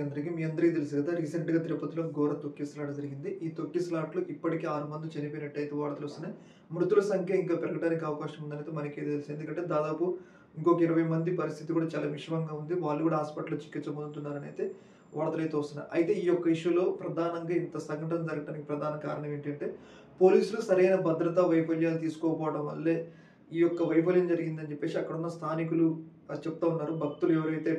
అందరికీ. మీ అందరికీ తెలుసు కదా! రీసెంట్‌గా తిరుపతిలో ఘోర తొక్కిసలాట జరిగింది. ఈ తొక్కిసలాటలో ఇప్పటికే 6 మంది చనిపోయినట్టయితే వార్తలొస్తున్నాయి. మృతుల సంఖ్య ఇంకా పెరగడానికి అవకాశం ఉందనైతే మనకే తెలుసు. ఎందుకంటే దాదాపు ఇంకొక 20 మంది పరిస్థితి కూడా చాలా విషమంగా ఉంది. వాళ్ళు కూడా హాస్పిటల్‌లో చికిత్స పొందుతున్నారనైతే వార్తలైతే వస్తున్నాయి. అయితే ఈ యొక్క ఇష్యూలో ప్రధానంగా ఇంత సంఘటన జరగడానికి ప్రధాన కారణం ఏంటంటే, పోలీసులు సరైన భద్రతా వైఫల్యాలు తీసుకోకపోవడం వల్లే ఈ యొక్క వైఫల్యం జరిగిందని చెప్పేసి అక్కడున్న స్థానికులు చెప్తా ఉన్నారు. భక్తులు ఎవరైతే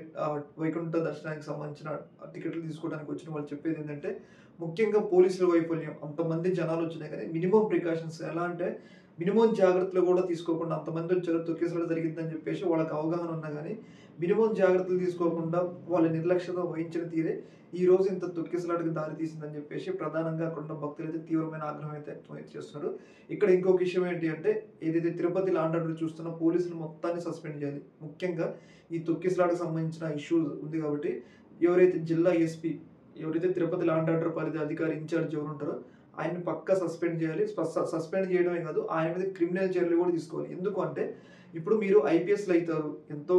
వైకుంఠ దర్శనానికి సంబంధించిన టికెట్లు తీసుకోవడానికి వచ్చిన వాళ్ళు చెప్పేదేంటంటే, ముఖ్యంగా పోలీసుల వైఫల్యం. అంతమంది జనాలొచ్చినా గానీ మినిమమ్ ప్రికాషన్స్ ఎలా అంటే, మినిమమ్ జాగ్రత్తలు గూడా తీసుకోకుండా అంతమందొచ్చారు, తొక్కిసలాట జరిగిద్దని చెప్పేసి వాళ్ళకి అవగాహన ఉన్నా గానీ, మినిమమ్ జాగ్రత్తలు తీసుకోకుండా వాళ్ళ నిర్లక్ష్యత వహించిన తీరే ఈరోజు ఇంత తొక్కిసలాటకు దారి తీసిందని చెప్పేసి ప్రధానంగా అక్కడున్న భక్తులైతే తీవ్రమైన ఆగ్రహం అయితే వ్యక్తం చేస్తున్నారు. ఇక్కడ ఇంకొక విషయం ఏంటి అంటే, ఏదైతే తిరుపతి లాండ్ ఆర్డర్ చూస్తున్న పోలీసులు మొత్తాన్ని సస్పెండ్ చేయాలి. ముఖ్యంగా ఈ తొక్కిసలాటకు సంబంధించిన ఇష్యూ ఉంది కాబట్టి, ఎవరైతే జిల్లా ఎస్పీ, ఎవరైతే తిరుపతి లాండ్ ఆర్డర్ పరిధి అధికారి ఇన్‌చార్జ్ ఎవరుంటారో ఆయన్ని పక్కా సస్పెండ్ చేయాలి. సస్పెండ్ చేయడమే కాదు, ఆయన మీద క్రిమినల్ చర్యలు కూడా తీసుకోవాలి. ఎందుకు అంటే, ఇప్పుడు మీరు ఐపీఎస్‌లు అయితారు. ఎంతో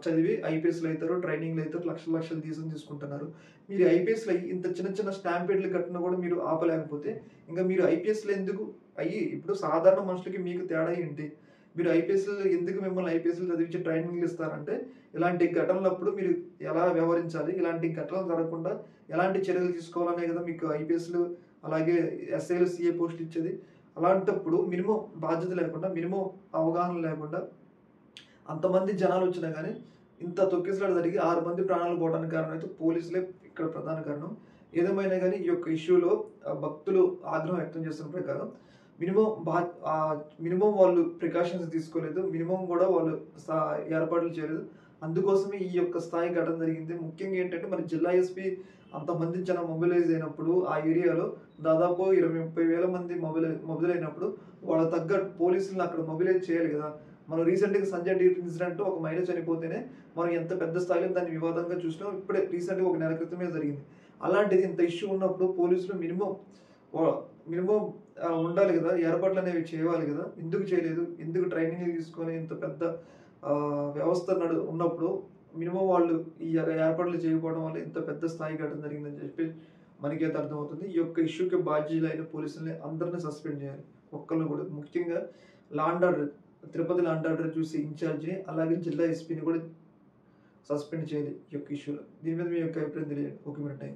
చదివి ఐపీఎస్‌లు అయితారు, ట్రైనింగ్‌లు అయితారు, లక్షలు లక్షలు జీతం తీసుకుంటున్నారు. మీరు ఐపీఎస్‌లు అయ్యి ఇంత చిన్న చిన్న స్టాంపేడ్‌లు కట్టినా కూడా మీరు ఆపలేకపోతే, ఇంక మీరు ఐపీఎస్‌లు ఎందుకు అయ్యి ఇప్పుడు సాధారణ మనుషులకి మీకు తేడా ఏంటి? మీరు ఐపీఎస్‌లు ఎందుకు మిమ్మల్ని ఐపీఎస్‌లు చదివించి ట్రైనింగ్‌లు ఇస్తారంటే, ఇలాంటి ఘటనలప్పుడు మీరు ఎలా వ్యవహరించాలి? ఇలాంటి ఘటనలు జరగకుండా ఎలాంటి చర్యలు తీసుకోవాలనే కదా మీకు ఐపీఎస్‌లు అలాగే ఎస్ఐలు, సీఏ పోస్టులు ఇచ్చేది. అలాంటప్పుడు మినిమమ్ బాధ్యత లేకుండా, మినిమమ్ అవగాహన లేకుండా అంతమంది జనాలొచ్చినా గానీ, ఇంత తొక్కిసలాట జరిగి 6 మంది ప్రాణాలు పోవడానికి కారణం అయితే పోలీసులే ఇక్కడ ప్రధాన కారణం. ఏదేమైనా గానీ ఈ యొక్క ఇష్యూలో భక్తులు ఆగ్రహం వ్యక్తం చేస్తున్న ప్రకారం మినిమమ్ మినిమమ్ వాళ్ళు ప్రికాషన్స్ తీసుకోలేదు. మినిమమ్ గూడా వాళ్ళు సా ఏర్పాట్లు చేయలేదు. అందుకోసమే ఈ యొక్క స్థాయి ఘటన జరిగింది. ముఖ్యంగా ఏంటంటే మన జిల్లా ఎస్పీ అంతమంది జనం మొబిలైజ్ అయినప్పుడు ఆ ఏరియాలో దాదాపు 20, 30 వేల మంది మొబిలైనప్పుడు వాళ్ళకి తగ్గట్టు పోలీసులను అక్కడ మొబిలైజ్ చేయాలి గదా! మనం రీసెంట్‌గా సంజయ్ టీట్ ఇన్సిడెంట్ ఒక మహిళ చనిపోతేనే మనం ఎంత పెద్ద స్థాయిలో దాన్ని వివాదంగా చూసినాం. ఇప్పుడే రీసెంట్‌గా ఒక నెల క్రితమే జరిగింది. అలాంటిది ఇంత ఇష్యూ ఉన్నప్పుడు పోలీసులు వ మినిమమ్ ఉండాలి గదా! ఏర్పాట్లనేవి చేయాలి గదా! ఎందుకు చేయలేదు? ఎందుకు ట్రైనింగ్‌లు తీసుకొని ఇంత పెద్ద వ్యవస్థ ఉన్నప్పుడు మినిమమ్ వాళ్ళు ఈ ఏర్పాట్లు చేయకపోవడం వల్ల ఇంత పెద్ద స్థాయి ఘటన జరిగిందని చెప్పి మనకైతే అర్థమవుతుంది. ఈ యొక్క ఇష్యూకి బాధ్యులైన పోలీసుల్ని అందరిని సస్పెండ్ చేయాలి. ఒక్కళ్ళు కూడా. ముఖ్యంగా law and order Tirupati law and order చూసి ఇన్‌చార్జ్‌ని అలాగే జిల్లా ఎస్పీని కూడా సస్పెండ్ చేయాలి ఈ యొక్క ఇష్యూలో. దీని మీద మీ యొక్క అభిప్రాయం తెలియజేయండి. ఓకే. మరి థాంక్స్.